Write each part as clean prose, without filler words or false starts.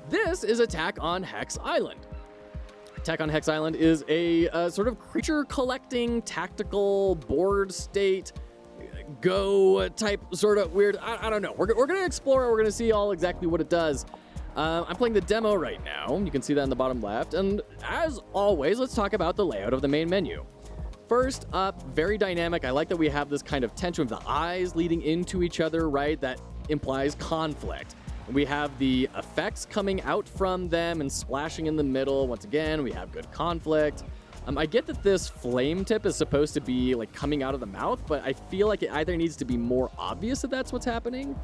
This is Attack on Hex Island. Attack on Hex Island is a sort of creature collecting, tactical, board state, go type sort of weird. I don't know. We're going to explore it. We're going to see all exactly what it does. I'm playing the demo right now. You can see that in the bottom left. And as always, let's talk about the layout of the main menu. First up, very dynamic. I like that we have this kind of tension with the eyes leading into each other, right? That implies conflict. We have the effects coming out from them and splashing in the middle. Once again, we have good conflict. I get that this flame tip is supposed to be like coming out of the mouth, but I feel like it either needs to be more obvious that that's what's happening,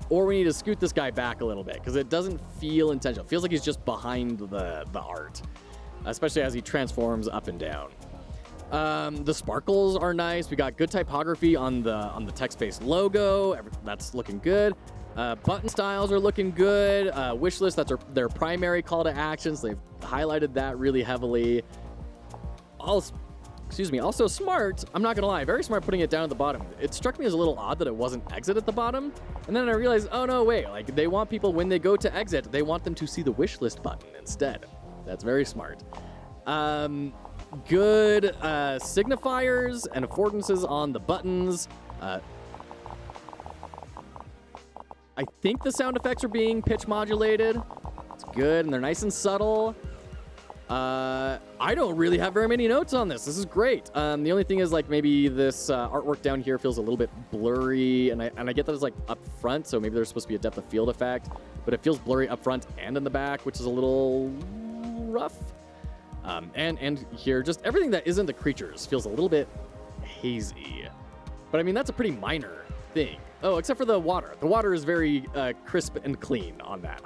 or we need to scoot this guy back a little bit because it doesn't feel intentional. It feels like he's just behind the art, especially as he transforms up and down. The sparkles are nice. We got good typography on the text-based logo. That's looking good. Button styles are looking good. Wish list, that's their primary call to actions. They've highlighted that really heavily. Also smart, I'm not gonna lie, very smart putting it down at the bottom. It struck me as a little odd that it wasn't exit at the bottom. And then I realized, oh no, wait, like they want people, when they go to exit, they want them to see the wish list button instead. That's very smart. Good signifiers and affordances on the buttons. I think the sound effects are being pitch modulated. It's good, and they're nice and subtle. I don't really have very many notes on this. This is great. The only thing is, like, maybe this artwork down here feels a little bit blurry, and I get that it's like up front, so maybe there's supposed to be a depth of field effect, but it feels blurry up front and in the back, which is a little rough. And here, just everything that isn't the creatures feels a little bit hazy. But I mean, that's a pretty minor thing. Oh, except for the water. The water is very crisp and clean on that.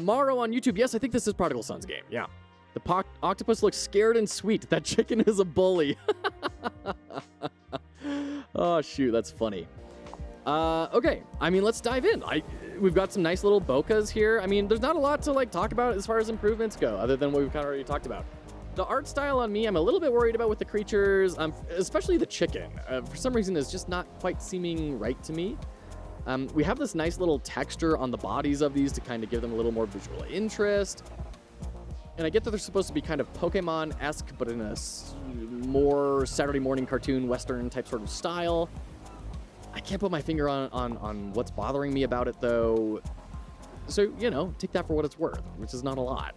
Maro on YouTube. Yes, I think this is Prodigal Son's game. Yeah. The octopus looks scared and sweet. That chicken is a bully. Oh, shoot. That's funny. Okay. I mean, let's dive in. We've got some nice little bokehs here. I mean, there's not a lot to like talk about as far as improvements go, other than what we've kind of already talked about. The art style on me, I'm a little bit worried about with the creatures, especially the chicken. For some reason, it's just not quite seeming right to me. We have this nice little texture on the bodies of these to kind of give them a little more visual interest. And I get that they're supposed to be kind of Pokemon-esque, but in a more Saturday morning cartoon, Western type sort of style. I can't put my finger on what's bothering me about it, though. So, you know, take that for what it's worth, which is not a lot.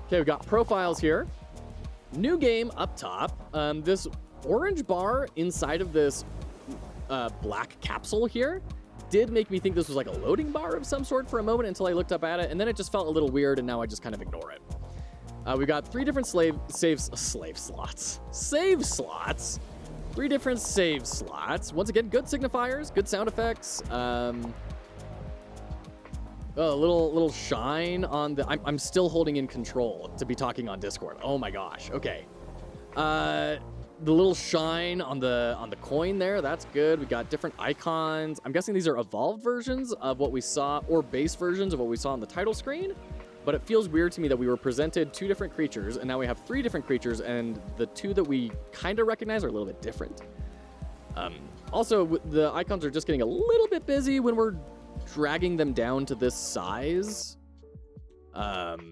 Okay, we've got profiles here. New game up top. This orange bar inside of this black capsule here did make me think this was like a loading bar of some sort for a moment until I looked up at it, and then it just felt a little weird, and now I just kind of ignore it. We got 3 different save slots. Save slots. 3 different save slots. Once again, good signifiers, good sound effects. A little shine on the... I'm still holding in control to be talking on Discord. Oh my gosh. Okay. The little shine on the coin there, that's good. We got different icons. I'm guessing these are evolved versions of what we saw, or base versions of what we saw on the title screen. But it feels weird to me that we were presented 2 different creatures, and now we have 3 different creatures, and the 2 that we kind of recognize are a little bit different. Also, the icons are just getting a little bit busy when we're dragging them down to this size. What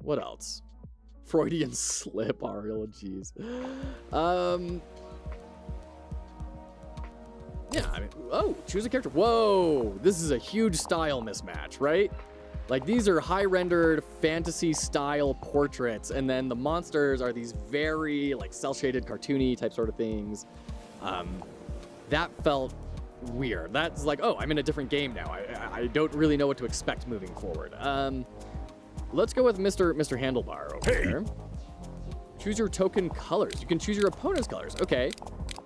else? Freudian slip, Ariel, jeez. Yeah, I mean, oh, choose a character. Whoa, this is a huge style mismatch, right? Like, these are high-rendered fantasy-style portraits, and then the monsters are these very, like, cel-shaded, cartoony type sort of things. That felt weird. That's like, oh, I'm in a different game now. I don't really know what to expect moving forward. Let's go with Mr. Handlebar over here. Choose your token colors. You can choose your opponent's colors. Okay.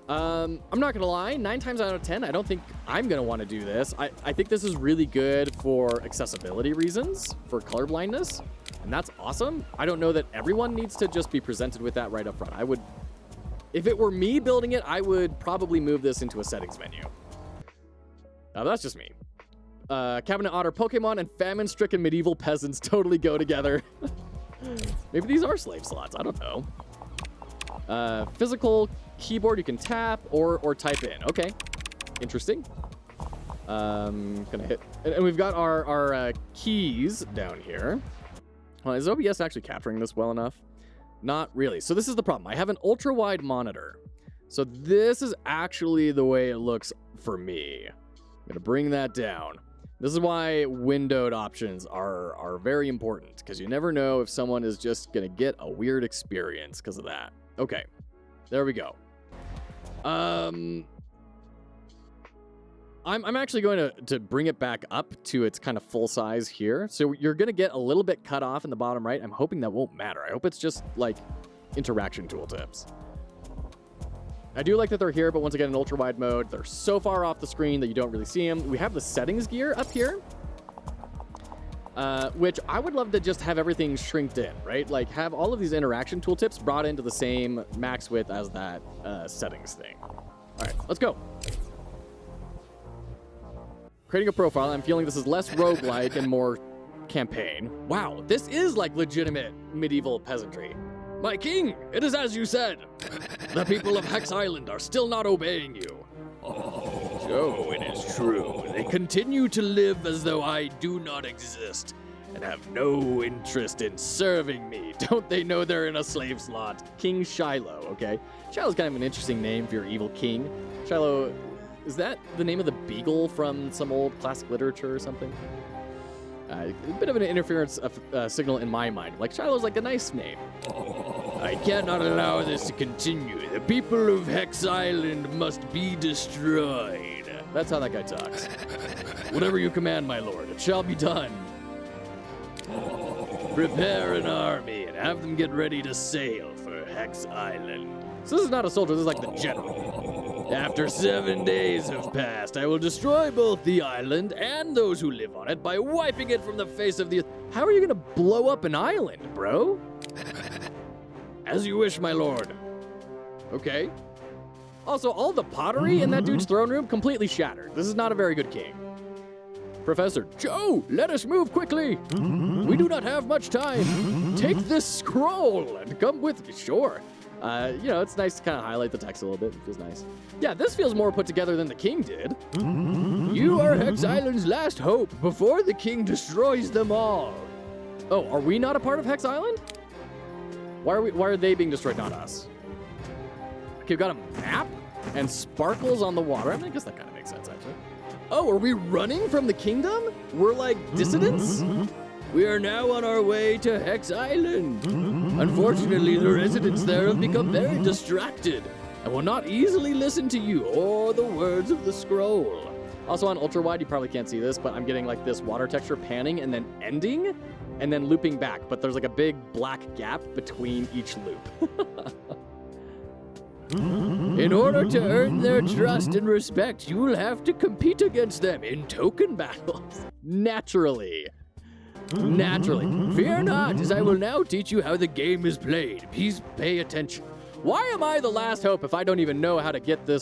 I'm not gonna lie, 9 times out of 10, I don't think I'm gonna want to do this. I think this is really good for accessibility reasons, for color blindness, and that's awesome. I don't know that everyone needs to just be presented with that right up front. If it were me building it, I would probably move this into a settings menu. Now that's just me. Cabinet Otter Pokemon and famine-stricken medieval peasants totally go together. Maybe these are slave slots, I don't know. Physical keyboard, you can tap or type in. Okay. Interesting. Gonna hit, and we've got our keys down here. Well, is OBS actually capturing this well enough? Not really. So this is the problem. I have an ultra wide monitor. So this is actually the way it looks for me. I'm gonna bring that down. This is why windowed options are very important, because you never know if someone is just gonna get a weird experience because of that. Okay, there we go. I'm actually going to bring it back up to its kind of full size here. So you're gonna get a little bit cut off in the bottom right. I'm hoping that won't matter. I hope it's just like interaction tooltips. I do like that they're here, but once again, in ultra wide mode, they're so far off the screen that you don't really see them. We have the settings gear up here, which I would love to just have everything shrinked in, right? Like have all of these interaction tooltips brought into the same max width as that settings thing. All right, let's go. Creating a profile. I'm feeling this is less roguelike and more campaign. Wow, this is like legitimate medieval peasantry. My king, it is as you said. The people of Hex Island are still not obeying you. Oh, so it is true. They continue to live as though I do not exist and have no interest in serving me. Don't they know they're in a slave slot? King Shiloh, okay? Shiloh's kind of an interesting name for your evil king. Shiloh, is that the name of the beagle from some old classic literature or something? A bit of an interference signal in my mind. Like, Shiloh's like a nice name. I cannot allow this to continue. The people of Hex Island must be destroyed. That's how that guy talks. Whatever you command, my lord, it shall be done. Prepare an army and have them get ready to sail for Hex Island. So this is not a soldier, this is like the general. After 7 days have passed, I will destroy both the island and those who live on it by wiping it from the face of the earth. How are you gonna blow up an island, bro? As you wish, my lord. Okay. Also, all the pottery in that dude's throne room completely shattered. This is not a very good king. Professor, Joe, let us move quickly. We do not have much time. Take this scroll and come with me. Sure. You know, it's nice to kind of highlight the text a little bit. It feels nice. Yeah, this feels more put together than the king did. You are Hex Island's last hope before the king destroys them all. Oh, are we not a part of Hex Island? Why are they being destroyed, not us? Okay, we've got a map and sparkles on the water. I mean, I guess that kind of makes sense, actually. Oh, are we running from the kingdom? We're like dissidents? We are now on our way to Hex Island. Unfortunately, the residents there have become very distracted and will not easily listen to you or the words of the scroll. Also on ultra wide, you probably can't see this, but I'm getting like this water texture panning and then ending and then looping back, but there's like a big black gap between each loop. In order to earn their trust and respect, you will have to compete against them in token battles. Naturally. Fear not, as I will now teach you how the game is played. Please pay attention. Why am I the last hope if I don't even know how to get the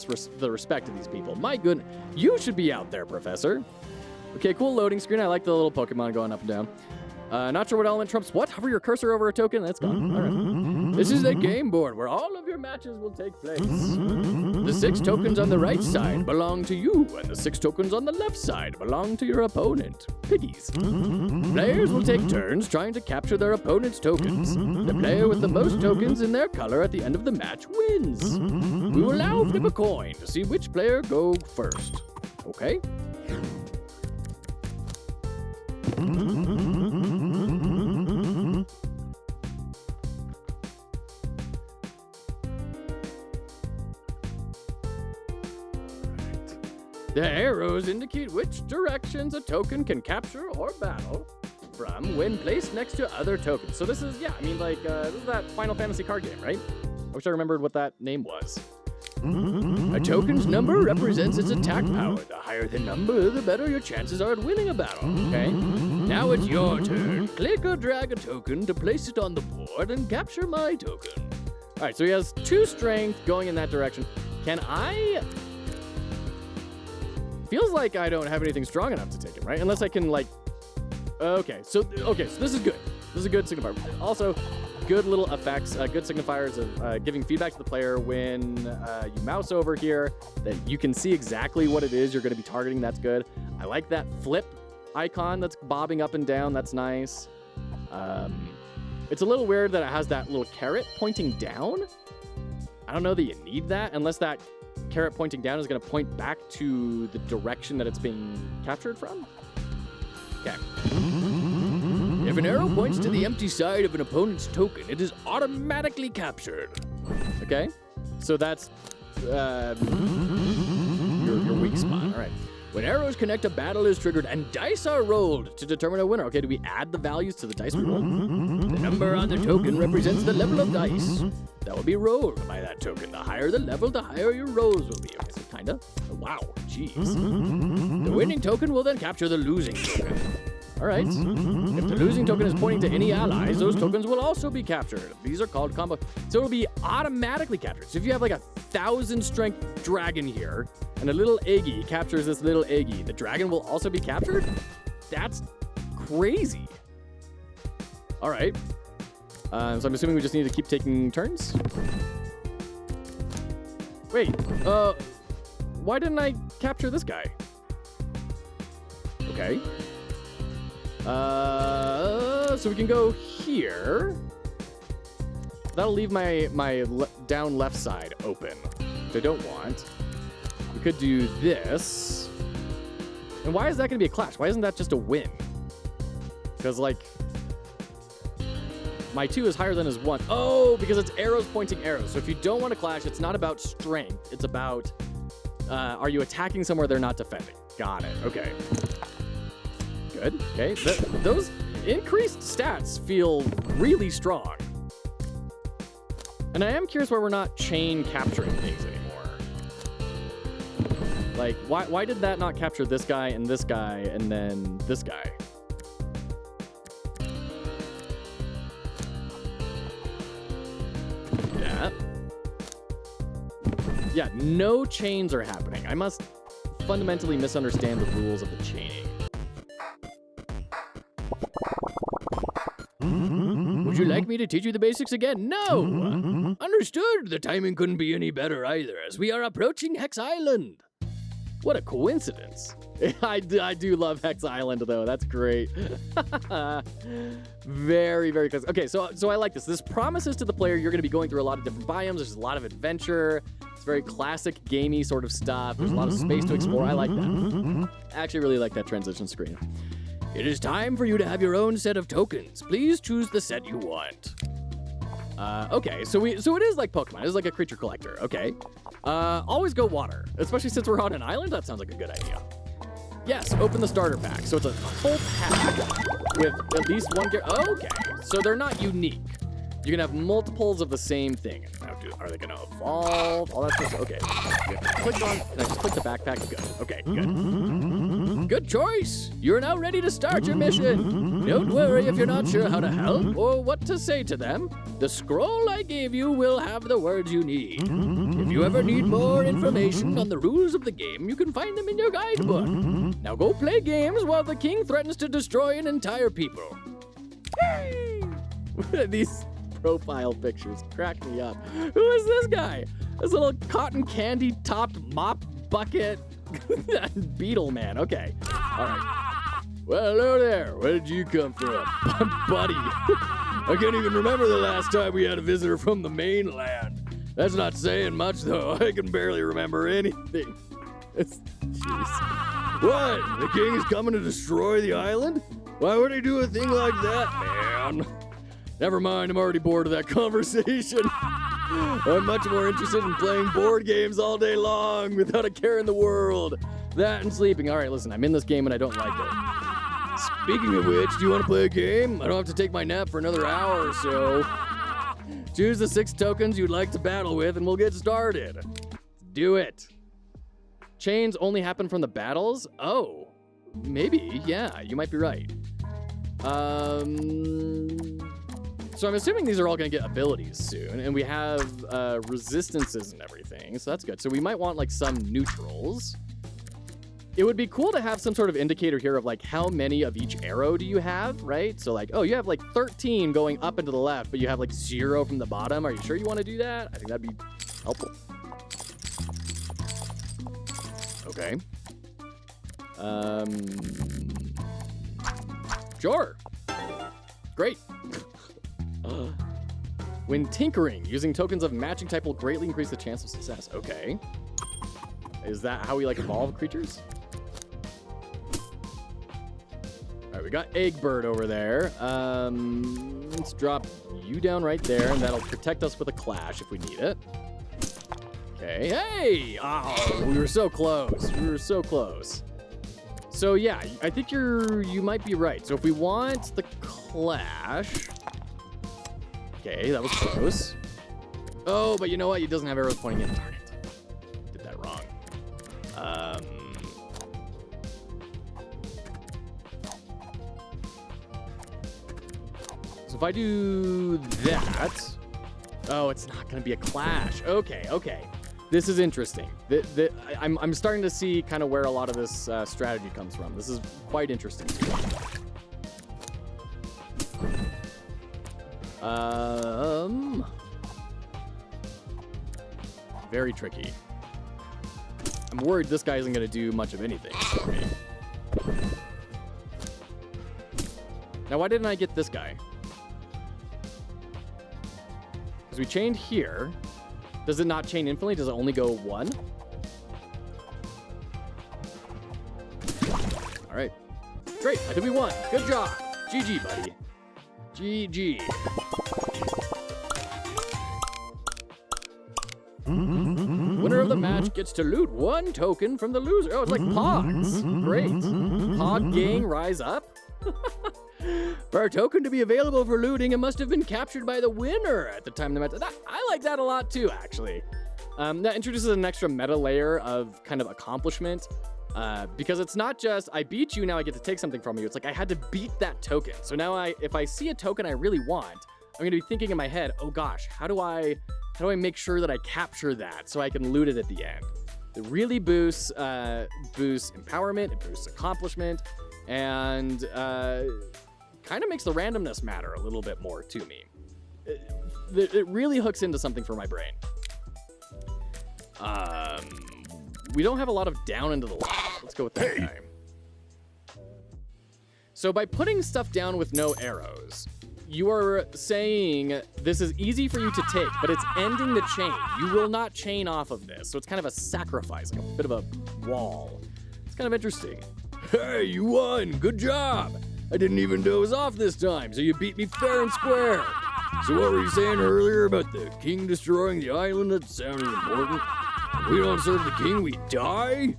respect of these people? My goodness, you should be out there, Professor. Okay, cool loading screen. I like the little Pokemon going up and down. Not sure what element trumps what. Hover your cursor over a token, that's gone. All right. This is a game board where all of your matches will take place. The 6 tokens on the right side belong to you, and the 6 tokens on the left side belong to your opponent. Piggies. Players will take turns trying to capture their opponent's tokens. The player with the most tokens in their color at the end of the match wins. We will now flip a coin to see which player go first. Okay? The arrows indicate which directions a token can capture or battle from when placed next to other tokens. So this is, yeah, I mean, like, this is that Final Fantasy card game, right? I wish I remembered what that name was. A token's number represents its attack power. The higher the number, the better your chances are at winning a battle, okay? Now it's your turn. Click or drag a token to place it on the board and capture my token. All right, so he has 2 strength going in that direction. Can I... Feels like I don't have anything strong enough to take him, right? Unless I can, like... Okay, so this is good. This is a good signal bar. Also, good little effects, good signifiers of giving feedback to the player when you mouse over here, that you can see exactly what it is you're going to be targeting. That's good. I like that flip icon that's bobbing up and down. That's nice. It's a little weird that it has that little carrot pointing down. I don't know that you need that unless that carrot pointing down is going to point back to the direction that it's being captured from. Okay. If an arrow points to the empty side of an opponent's token, it is automatically captured. Okay. So that's your weak spot. All right. When arrows connect, a battle is triggered and dice are rolled to determine a winner. Okay, do we add the values to the dice we roll? The number on the token represents the level of dice that will be rolled by that token. The higher the level, the higher your rolls will be. Okay, so kinda. Wow, jeez. The winning token will then capture the losing token. All right. If the losing token is pointing to any allies, those tokens will also be captured. These are called combo. So it'll be automatically captured. So if you have like a 1,000 strength dragon here, and a little Eggy captures this little Eggy, the dragon will also be captured? That's crazy. All right. So I'm assuming we just need to keep taking turns? Wait, why didn't I capture this guy? Okay. So we can go here. That'll leave my down left side open, which I don't want. We could do this. And why is that going to be a clash? Why isn't that just a win? Because, like, my 2 is higher than his 1. Oh, because it's arrows pointing arrows. So if you don't want to clash, it's not about strength. It's about, are you attacking somewhere they're not defending? Got it. Okay. Good. Okay. Those increased stats feel really strong. And I am curious why we're not chain capturing things anymore. Like, why did that not capture this guy and then this guy? Yeah. Yeah, no chains are happening. I must fundamentally misunderstand the rules of the chaining. Would you like me to teach you the basics again? No! Understood. The timing couldn't be any better either, as we are approaching Hex Island. What a coincidence. I do love Hex Island, though. That's great. Very, very close. Okay, so I like this. This promises to the player you're going to be going through a lot of different biomes. There's a lot of adventure. It's very classic, gamey sort of stuff. There's a lot of space to explore. I like that. I actually really like that transition screen. It is time for you to have your own set of tokens. Please choose the set you want. Okay, so it is like Pokemon. It is like a creature collector. Okay. Always go water, especially since we're on an island. That sounds like a good idea. Yes, open the starter pack. So it's a full pack with at least one okay, so they're not unique. You can have multiples of the same thing. Now, are they going to evolve? All that stuff. Okay. Click on. Just click the backpack. Good. Okay, good. Good choice. You're now ready to start your mission. Don't worry if you're not sure how to help or what to say to them. The scroll I gave you will have the words you need. If you ever need more information on the rules of the game, you can find them in your guidebook. Now go play games while the king threatens to destroy an entire people. Yay! These profile pictures crack me up. Who is this guy? This little cotton candy topped mop bucket beetle man. Okay. All right. Well, hello there. Where did you come from? Buddy. I can't even remember the last time we had a visitor from the mainland. That's not saying much, though. I can barely remember anything. Jeez. What? The king is coming to destroy the island? Why would he do a thing like that, man? Never mind, I'm already bored of that conversation. I'm much more interested in playing board games all day long without a care in the world. That and sleeping. All right, listen, I'm in this game and I don't like it. Speaking of which, do you want to play a game? I don't have to take my nap for another hour or so. Choose the 6 tokens you'd like to battle with and we'll get started. Do it. Chains only happen from the battles? Oh, maybe. Yeah, you might be right. So I'm assuming these are all going to get abilities soon, and we have resistances and everything, so that's good. So we might want like some neutrals. It would be cool to have some sort of indicator here of like how many of each arrow do you have, right? So like, oh, you have like 13 going up and to the left, but you have like 0 from the bottom. Are you sure you want to do that? I think that'd be helpful. Okay. Sure. Great. When tinkering, using tokens of matching type will greatly increase the chance of success. Okay. Is that how we like evolve creatures? All right, we got Egg Bird over there. Let's drop you down right there, and that'll protect us with a clash if we need it. Okay, hey! Oh, we were so close. We were so close. So yeah, I think you might be right. So if we want the clash, okay, that was close. Oh, but you know what? He doesn't have arrows pointing in. Darn it. Did that wrong. So if I do that, oh, it's not going to be a clash. Okay, okay. This is interesting. I'm starting to see kind of where a lot of this strategy comes from. This is quite interesting to me. Very tricky. I'm worried this guy isn't going to do much of anything for me. Now, why didn't I get this guy? Because we chained here. Does it not chain infinitely? Does it only go 1? All right. Great. I think we won. Good job. GG, buddy. GG. Winner of the match gets to loot 1 token from the loser. Oh, it's like pods. Great. Pod gang rise up. For a token to be available for looting, it must have been captured by the winner at the time of the match. I like that a lot too, actually. That introduces an extra meta layer of kind of accomplishment. Because it's not just, I beat you, now I get to take something from you. It's like I had to beat that token. So now if I see a token I really want, I'm going to be thinking in my head, oh gosh, how do I make sure that I capture that so I can loot it at the end? It really boosts empowerment, it boosts accomplishment, and kind of makes the randomness matter a little bit more to me. It really hooks into something for my brain. We don't have a lot of down into the left. Let's go with that guy. So by putting stuff down with no arrows, you are saying this is easy for you to take, but it's ending the chain. You will not chain off of this. So it's kind of a sacrifice, like a bit of a wall. It's kind of interesting. Hey, you won. Good job. I didn't even doze off this time, so you beat me fair and square. So what were you saying earlier about the king destroying the island? That sounded important. If we don't serve the king, we die?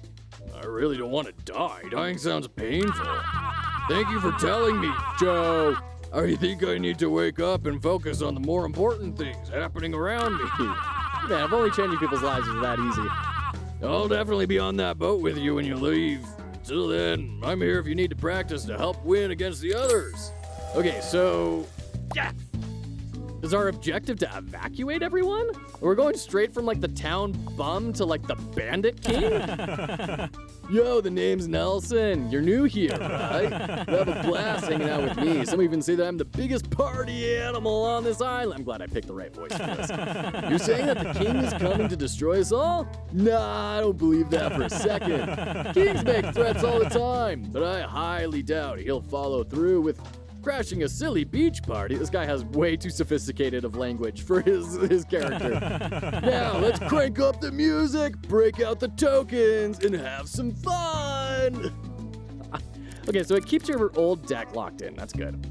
I really don't want to die. Dying sounds painful. Thank you for telling me, Joe. I think I need to wake up and focus on the more important things happening around me. Man, if only changing people's lives was that easy. I'll definitely be on that boat with you when you leave. Till then, I'm here if you need to practice to help win against the others. Okay, so yeah. Is our objective to evacuate everyone? We're going straight from like the town bum to like the bandit king? Yo, the name's Nelson. You're new here, right? You have a blast hanging out with me. Some even say that I'm the biggest party animal on this island. I'm glad I picked the right voice for this. You're saying that the king is coming to destroy us all? Nah, I don't believe that for a second. Kings make threats all the time, but I highly doubt he'll follow through with crashing a silly beach party. This guy has way too sophisticated of language for his character. Now, let's crank up the music, break out the tokens, and have some fun! Okay, so it keeps your old deck locked in. That's good.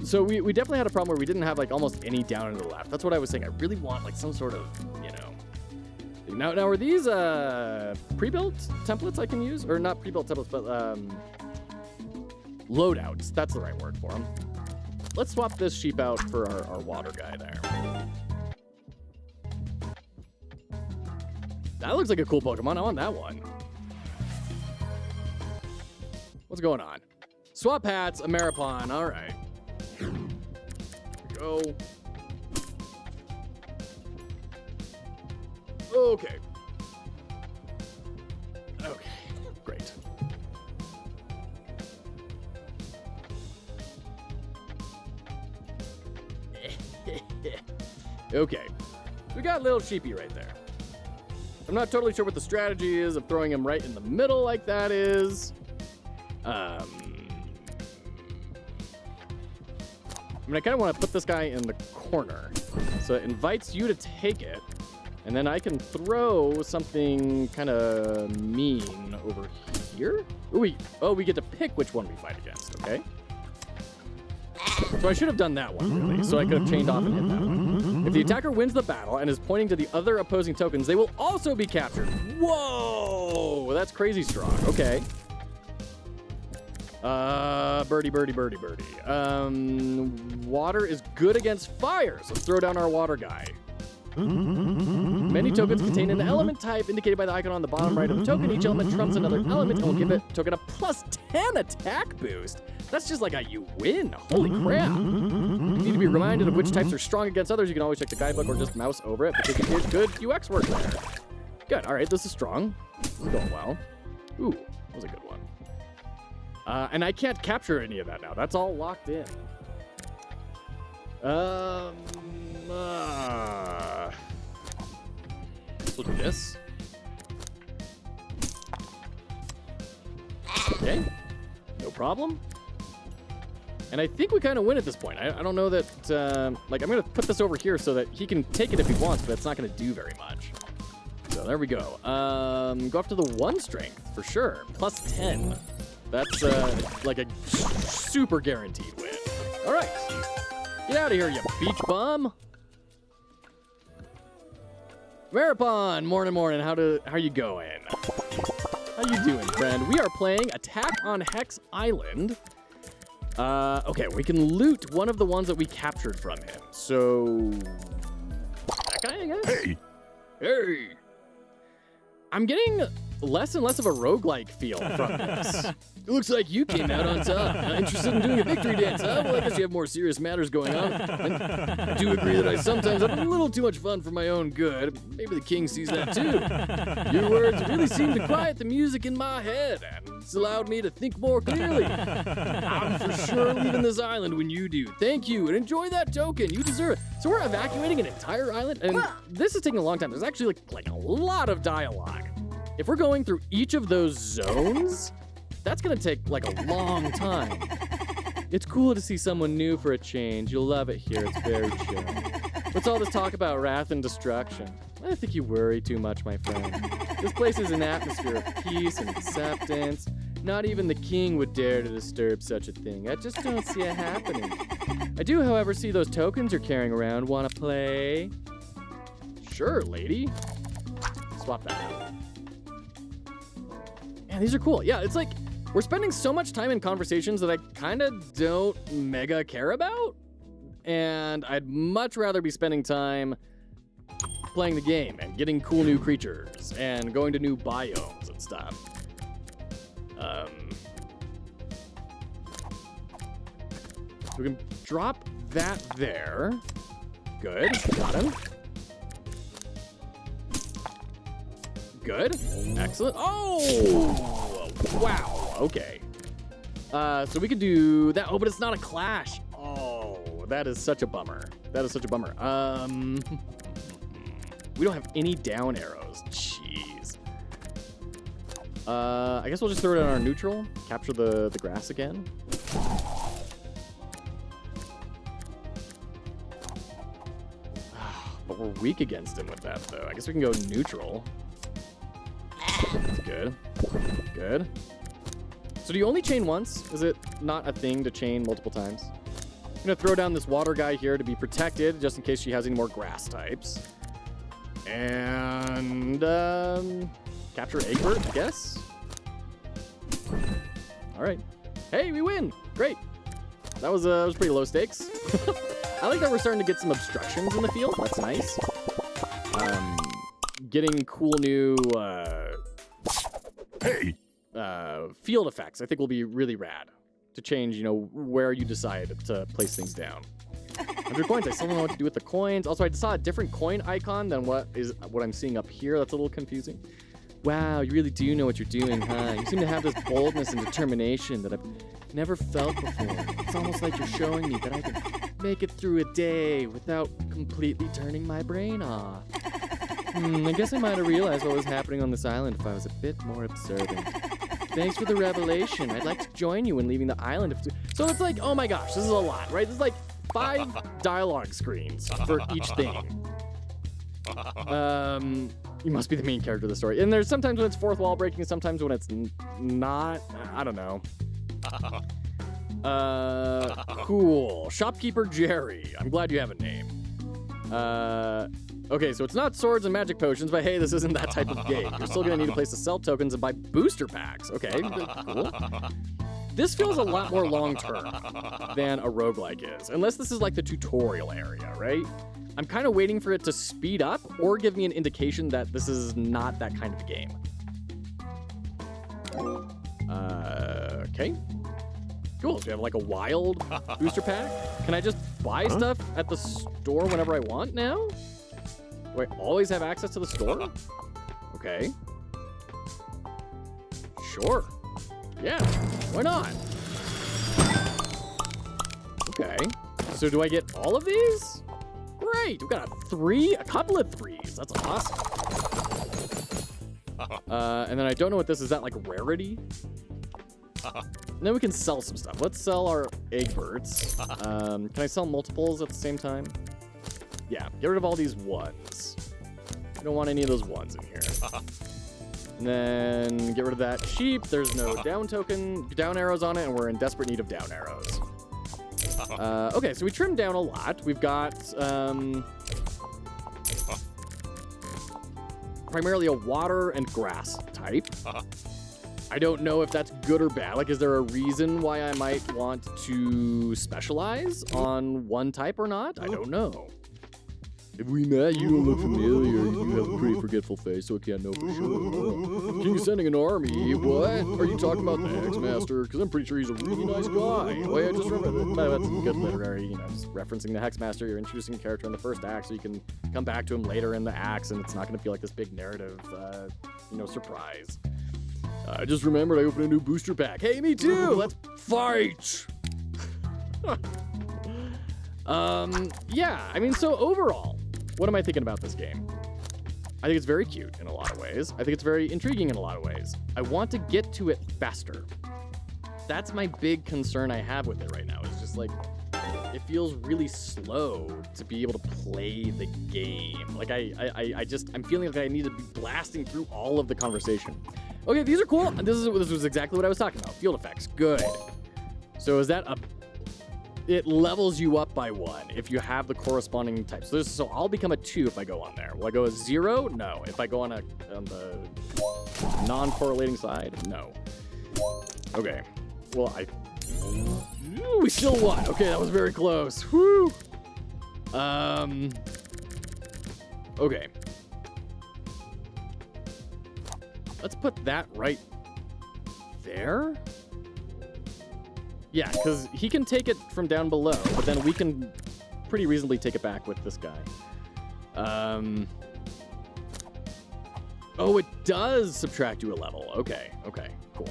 So we definitely had a problem where we didn't have like almost any down and to the left. That's what I was saying. I really want like some sort of, you know. Now are these pre-built templates I can use? Or not pre-built templates, but loadouts. That's the right word for them. Let's swap this sheep out for our water guy there. That looks like a cool Pokemon. I want that one. What's going on? Swap hats, a Maripon. All right. Here we go. Okay. Okay. Okay. We got a little sheepy right there. I'm not totally sure what the strategy is of throwing him right in the middle like that is. I mean, I kind of want to put this guy in the corner. So it invites you to take it. And then I can throw something kind of mean over here. Ooh, we get to pick which one we fight against, okay? So I should have done that one, really, so I could have chained off and hit that one. If the attacker wins the battle and is pointing to the other opposing tokens, they will also be captured. Whoa! That's crazy strong. Okay. Birdie. Water is good against fire, so let's throw down our water guy. Many tokens contain an element type indicated by the icon on the bottom right of the token. Each element trumps another element and will give it token a +10 attack boost. That's just like a you win. Holy crap. If you need to be reminded of which types are strong against others, you can always check the guidebook or just mouse over it because you did good UX work there. Good. All right, this is strong. This is going well. Ooh, that was a good one. And I can't capture any of that now. That's all locked in. We'll do this. Okay, no problem. And I think we kind of win at this point. I don't know that, like, I'm going to put this over here so that he can take it if he wants, but it's not going to do very much. So there we go. Go up to the 1 strength for sure. +10. That's like a super guaranteed win. All right. Get out of here, you beach bum. Maripon, morning. How you going? How you doing, friend? We are playing Attack on Hex Island. Okay, we can loot one of the ones that we captured from him. So that guy, I guess. Hey. I'm getting less and less of a roguelike feel from this. It looks like you came out on top. Interested in doing a victory dance, huh? Well, I guess you have more serious matters going on. I do agree that I sometimes have a little too much fun for my own good. Maybe the king sees that too. Your words really seem to quiet the music in my head, and it's allowed me to think more clearly. I'm for sure leaving this island when you do. Thank you, and enjoy that token. You deserve it. So we're evacuating an entire island, and this is taking a long time. There's actually like a lot of dialogue. If we're going through each of those zones, that's gonna take like a long time. It's cool to see someone new for a change. You'll love it here, it's very chill. What's all this talk about wrath and destruction? I think you worry too much, my friend. This place is an atmosphere of peace and acceptance. Not even the king would dare to disturb such a thing. I just don't see it happening. I do, however, see those tokens you're carrying around. Wanna play? Sure, lady. Swap that out. Man, these are cool. Yeah, it's like we're spending so much time in conversations that I kind of don't mega care about. And I'd much rather be spending time playing the game and getting cool new creatures and going to new biomes and stuff. We can drop that there. Good, got him. Good, excellent. Oh, wow, okay. So we could do that. Oh, but it's not a clash. Oh, that is such a bummer. That is such a bummer. We don't have any down arrows. Jeez. I guess we'll just throw it on our neutral. Capture the grass again. But we're weak against him with that, though. I guess we can go neutral. That's good. Good. So do you only chain once? Is it not a thing to chain multiple times? I'm going to throw down this water guy here to be protected, just in case she has any more grass types. And capture Egbert, I guess. All right. Hey, we win. Great. That was pretty low stakes. I like that we're starting to get some obstructions in the field. That's nice. Getting cool new field effects, I think, will be really rad to change, you know, where you decide to place things down. 100 coins. I still don't know what to do with the coins. Also, I saw a different coin icon than what I'm seeing up here. That's a little confusing. Wow, you really do know what you're doing, huh? You seem to have this boldness and determination that I've never felt before. It's almost like you're showing me that I can make it through a day without completely turning my brain off. I guess I might have realized what was happening on this island if I was a bit more observant. Thanks for the revelation. I'd like to join you when leaving the island. So it's like, oh my gosh, this is a lot, right? There's like 5 dialogue screens for each thing. You must be the main character of the story. And there's sometimes when it's fourth wall breaking, sometimes when it's not. I don't know. Cool. Shopkeeper Jerry. I'm glad you have a name. Okay, so it's not swords and magic potions, but hey, this isn't that type of game. You're still gonna need a place to sell tokens and buy booster packs. Okay, cool. This feels a lot more long-term than a roguelike is, unless this is like the tutorial area, right? I'm kind of waiting for it to speed up or give me an indication that this is not that kind of a game. Okay. Cool, so we have like a wild booster pack. Can I just buy stuff at the store whenever I want now? Do I always have access to the store? Okay. Sure. Yeah, why not? Okay. So do I get all of these? Great, we've got a couple of 3s. That's awesome. And then I don't know what this is. That like rarity? And then we can sell some stuff. Let's sell our egg birds. Can I sell multiples at the same time? Yeah, get rid of all these 1s. I don't want any of those 1s in here. And then get rid of that sheep. There's no down arrows on it, and we're in desperate need of down arrows. Okay, so we trimmed down a lot. We've got primarily a water and grass type. I don't know if that's good or bad. Like, is there a reason why I might want to specialize on one type or not? I don't know. If we met, you don't look familiar. You have a pretty forgetful face, so I can't know for sure. King is sending an army. What? Are you talking about the Hex Master? Because I'm pretty sure he's a really nice guy. Wait, I just remember that's good literary, just referencing the Hex Master. You're introducing a character in the first act, so you can come back to him later in the acts, and it's not going to feel like this big narrative, surprise. I just remembered I opened a new booster pack. Hey, me too! Let's fight! Yeah, so overall, what am I thinking about this game? I think it's very cute in a lot of ways. I think it's very intriguing in a lot of ways. I want to get to it faster. That's my big concern I have with it right now. It's just like, it feels really slow to be able to play the game. Like I'm feeling like I need to be blasting through all of the conversation. Okay, these are cool. This was exactly what I was talking about. Field effects, good. So is that it levels you up by 1 if you have the corresponding type. So I'll become a 2 if I go on there. Will I go a 0? No. If I go on the non-correlating side? No. Okay. Well, we still won. Okay, that was very close. Woo! Okay. Let's put that right there. Yeah, because he can take it from down below, but then we can pretty reasonably take it back with this guy. Oh, it does subtract you a level. Okay, cool.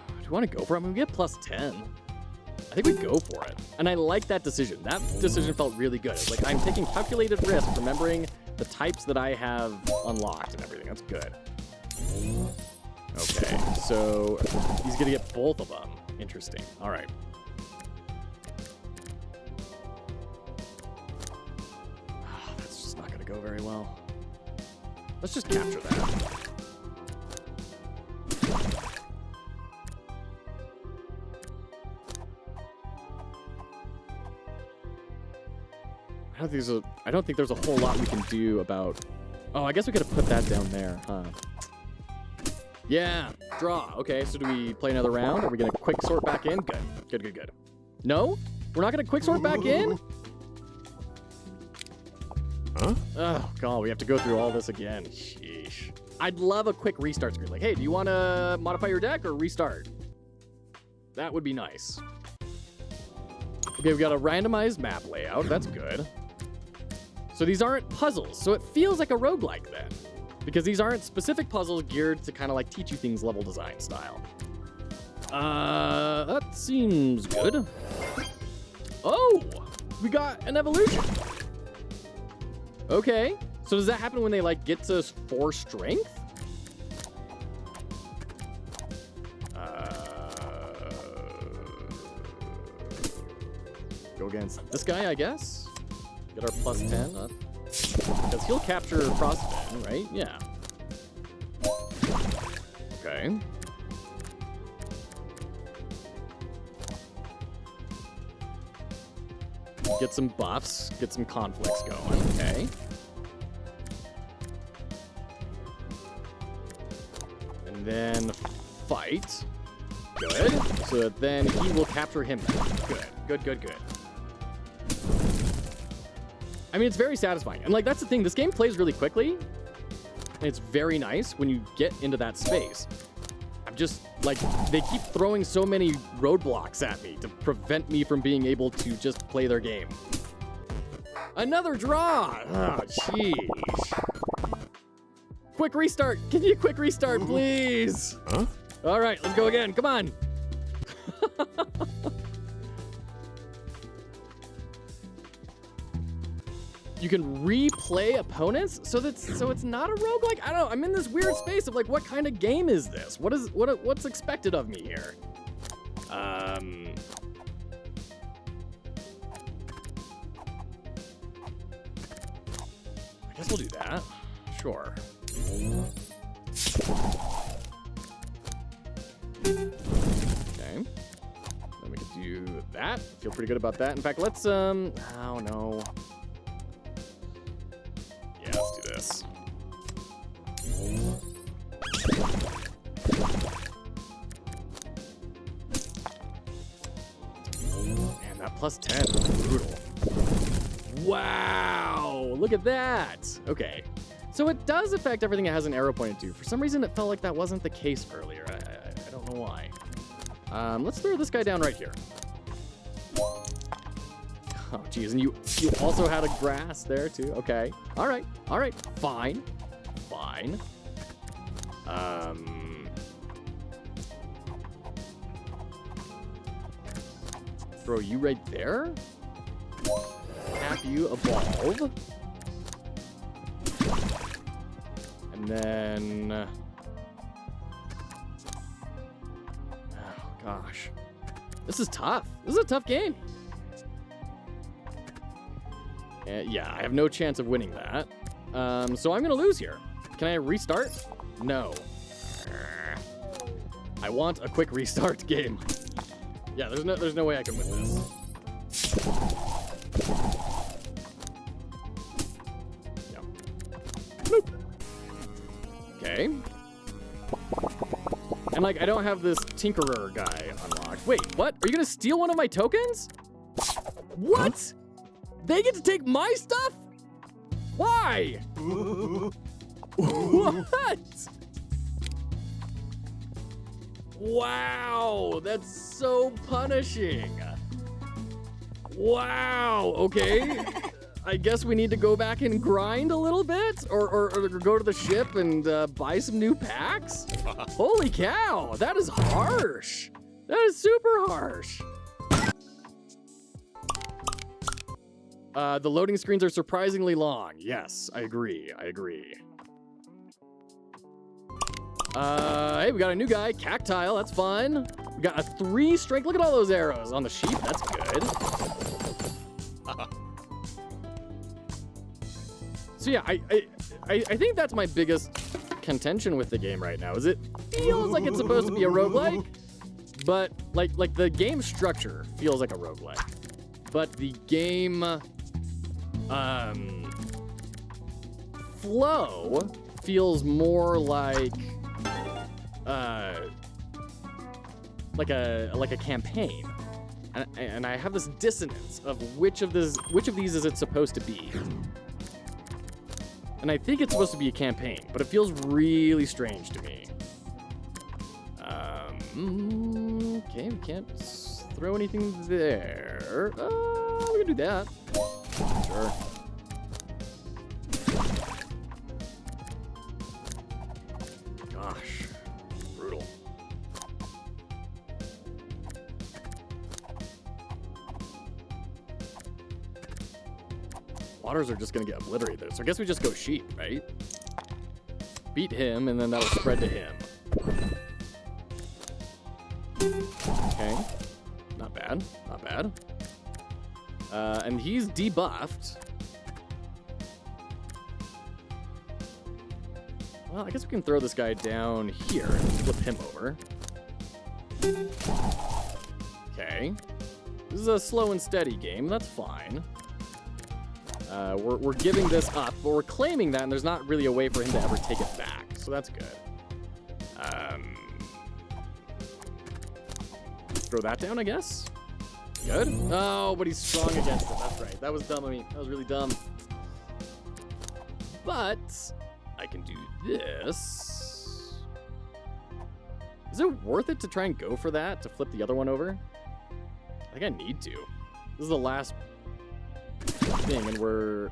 Do you want to go for it? We get plus 10. I think we go for it. And I like that decision. That decision felt really good. It's like I'm taking calculated risk, remembering the types that I have unlocked and everything. That's good. Okay, so he's gonna get both of them. Interesting. All right. Oh, that's just not gonna go very well. Let's just capture that. I don't think there's a whole lot we can do about... Oh, I guess we could have put that down there, huh? Yeah, draw. Okay, so do we play another round? Are we gonna quick sort back in? Good. No? We're not gonna quick sort back in? Huh? Oh, God, we have to go through all this again. Sheesh. I'd love a quick restart screen. Like, hey, do you want to modify your deck or restart? That would be nice. Okay, we got a randomized map layout. That's good. So these aren't puzzles. So it feels like a roguelike then. Because these aren't specific puzzles geared to kind of like teach you things level design style. That seems good. Oh, we got an evolution. Okay, so does that happen when they like get to 4 strength? Go against this guy, I guess. Get our +10 up. Because he'll capture Frostbite, right? Yeah. Okay. Get some buffs, get some conflicts going, okay. And then fight. Good. So that then he will capture him back. Good, good, good, good. I mean, it's very satisfying. And like, that's the thing, this game plays really quickly. And it's very nice when you get into that space. I'm just, like, they keep throwing so many roadblocks at me to prevent me from being able to just play their game. Another draw! Oh, jeez. Quick restart! Give me a quick restart, please! Huh? All right, let's go again. Come on. You can replay opponents, so it's not a roguelike? I don't know. I'm in this weird space of like, what kind of game is this? What's expected of me here? I guess we'll do that. Sure. Okay. Then we can do that. Feel pretty good about that. In fact, let's oh no. Yeah, let's do this. Man, that +10 was brutal. Wow, look at that. Okay. So it does affect everything it has an arrow pointed to. For some reason, it felt like that wasn't the case earlier. I don't know why. Let's throw this guy down right here. Oh, geez, and you also had a grass there, too? Okay. All right, fine. Fine. Throw you right there. Have you evolve. And then... oh, gosh. This is tough. This is a tough game. Yeah, I have no chance of winning that. So I'm going to lose here. Can I restart? No. I want a quick restart game. Yeah, there's no way I can win this. Yeah. Nope. Okay. And like, I don't have this Tinkerer guy unlocked. Wait, what? Are you gonna steal one of my tokens? What? Huh? They get to take my stuff? Why? What? Wow, that's so punishing. Wow, okay. I guess we need to go back and grind a little bit or go to the ship and buy some new packs? Holy cow, that is harsh. That is super harsh. The loading screens are surprisingly long. Yes, I agree. Hey, we got a new guy, Cactile, that's fun. We got a 3 strength, look at all those arrows on the sheep, that's good. So yeah, I think that's my biggest contention with the game right now, is it feels like it's supposed to be a roguelike, but like the game structure feels like a roguelike. But the game flow feels more like a campaign, and I have this dissonance of which of these is it supposed to be. And I think it's supposed to be a campaign, but it feels really strange to me. Okay, we can't throw anything there. We can do that. Sure. Gosh, brutal. waters are just gonna get obliterated. So I guess we just go sheep, right? Beat him, and then that'll spread to him. Okay. Not bad. Not bad. And he's debuffed. Well, I guess we can throw this guy down here and flip him over. Okay. This is a slow and steady game. That's fine. We're giving this up, but we're claiming that, and there's not really a way for him to ever take it back. So that's good. Throw that down, I guess. Good. Oh, but he's strong against it. That's right. That was dumb of me. That was really dumb. But I can do this. Is it worth it to try and go for that, to flip the other one over? I think I need to. This is the last thing, and we're...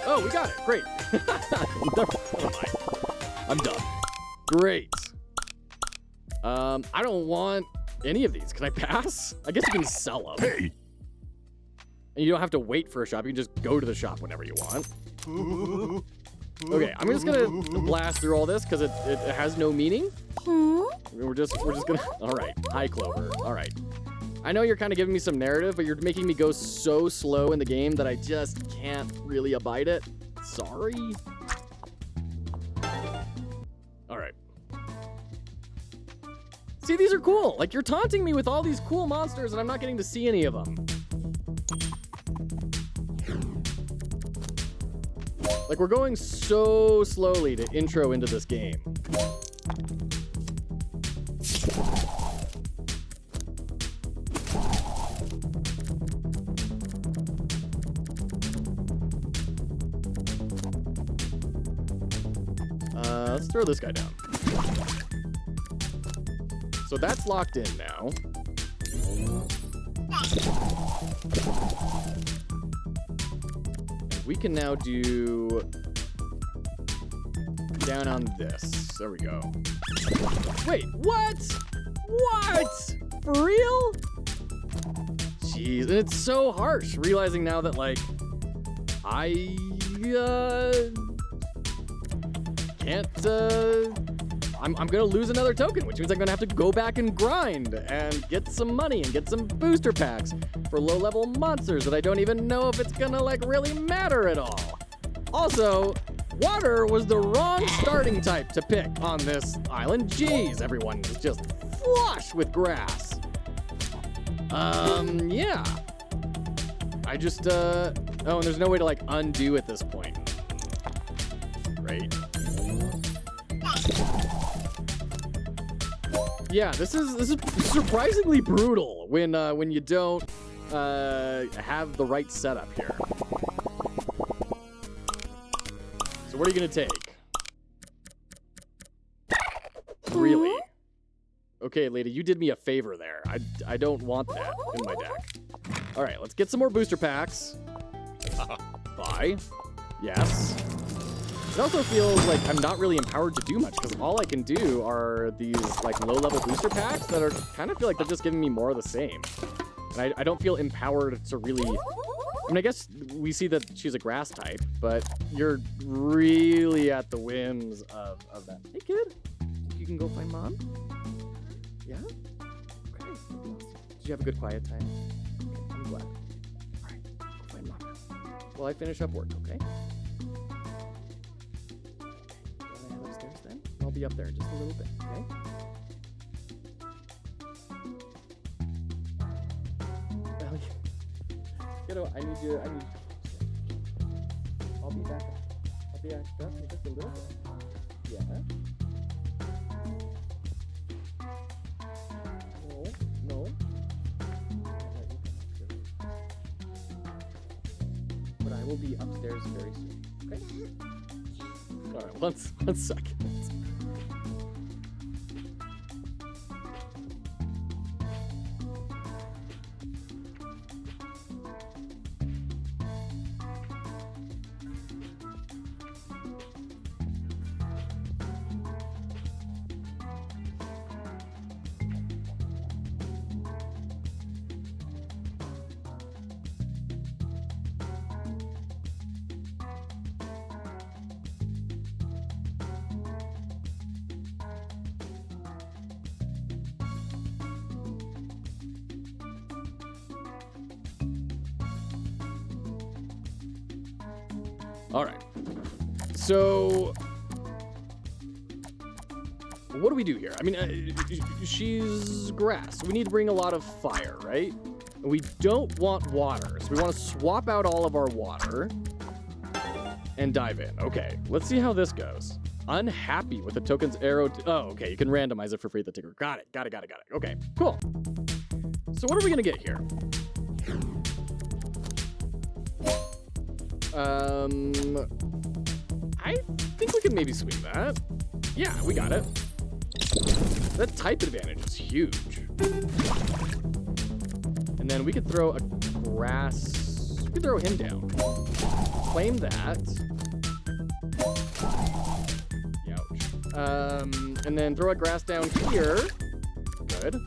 Oh, we got it. Great. Never mind. I'm done. Great. I don't want any of these. Can I pass? I guess you can sell them. Hey. And you don't have to wait for a shop. You can just go to the shop whenever you want. Okay, I'm just gonna blast through all this because it has no meaning. We're just gonna. All right, hi Clover. All right. I know you're kind of giving me some narrative, but you're making me go so slow in the game that I just can't really abide it. Sorry. All right. See, these are cool. Like, you're taunting me with all these cool monsters, and I'm not getting to see any of them. Like, we're going so slowly to intro into this game. Let's throw this guy down. So that's locked in now. We can now do down on this. There we go. Wait, what? What? For real? Jeez, and it's so harsh realizing now that, like, I can't, I'm gonna lose another token, which means I'm gonna have to go back and grind and get some money and get some booster packs for low-level monsters that I don't even know if it's gonna, like, really matter at all. Also, water was the wrong starting type to pick on this island. Jeez, everyone is just flush with grass. Yeah. I just, oh, and there's no way to, like, undo at this point. Right. Yeah, this is surprisingly brutal when you don't have the right setup here. So what are you gonna take? Really? Okay, lady, you did me a favor there. I don't want that in my deck. All right, let's get some more booster packs. Bye. Yes. It also feels like I'm not really empowered to do much because all I can do are these, like, low-level booster packs that are kind of feel like they're just giving me more of the same. And I don't feel empowered to really... I mean, I guess we see that she's a grass type, but you're really at the whims of that. Hey, kid. You can go find mom? Yeah? Okay. Did you have a good quiet time? Okay, I'm glad. All right, go find mom. While I finish up work, okay? I'll be up there in just a little bit, okay? Kiddo, I need you, I'll be back. I'll be extra in just a little bit. Yeah? No. But I will be upstairs very soon, okay? Alright, one second. All right. So, what do we do here? I mean, she's grass. We need to bring a lot of fire, right? We don't want water, so we want to swap out all of our water and dive in. Okay, let's see how this goes. Unhappy with the token's arrow. Oh, okay, you can randomize it for free at the ticker. Got it. Okay, cool. So what are we gonna get here? I think we can maybe swing that. Yeah, we got it. That type advantage is huge. And then we could throw a grass. We could throw him down. Claim that. Ouch. And then throw a grass down here. Good.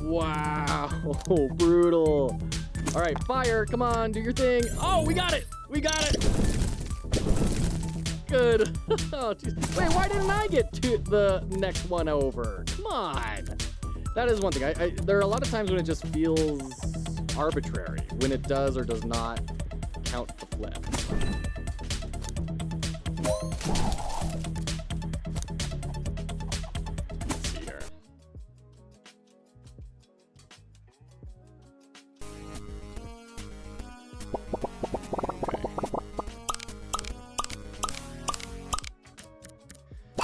Wow, brutal. All right, fire, come on, do your thing. Oh, we got it. Good. Oh, wait, why didn't I get to the next one over? Come on. That is one thing. There are a lot of times when it just feels arbitrary, when it does or does not count the flip. Let's see here.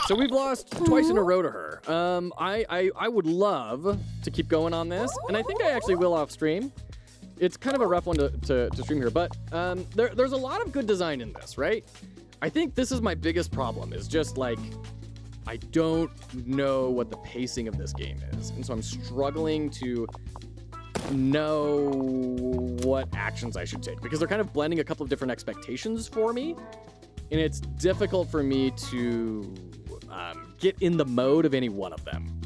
So we've lost twice in a row to her. I would love to keep going on this, and I think I actually will off stream. It's kind of a rough one to stream here, but there's a lot of good design in this, right? I think this is my biggest problem, is just like, I don't know what the pacing of this game is, and so I'm struggling to know what actions I should take, because they're kind of blending a couple of different expectations for me, and it's difficult for me to get in the mode of any one of them.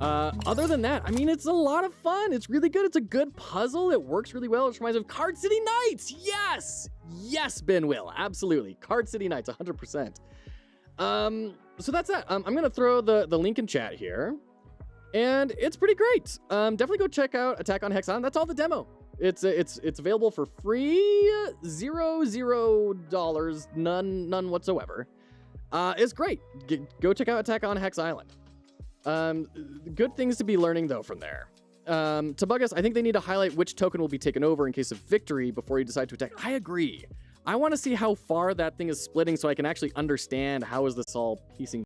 Other than that, I mean, it's a lot of fun. It's really good. It's a good puzzle. It works really well. It reminds me of Card City Nights. Yes, Ben will. Absolutely. Card City Nights, 100%. So that's that. I'm going to throw the link in chat here. And it's pretty great. Definitely go check out Attack on Hex Island. That's all the demo. It's available for free, $0, none whatsoever. It's great. Go check out Attack on Hex Island. Good things to be learning though from there. Tubugus, I think they need to highlight which token will be taken over in case of victory before you decide to attack. I agree. I want to see how far that thing is splitting so I can actually understand how is this all piecing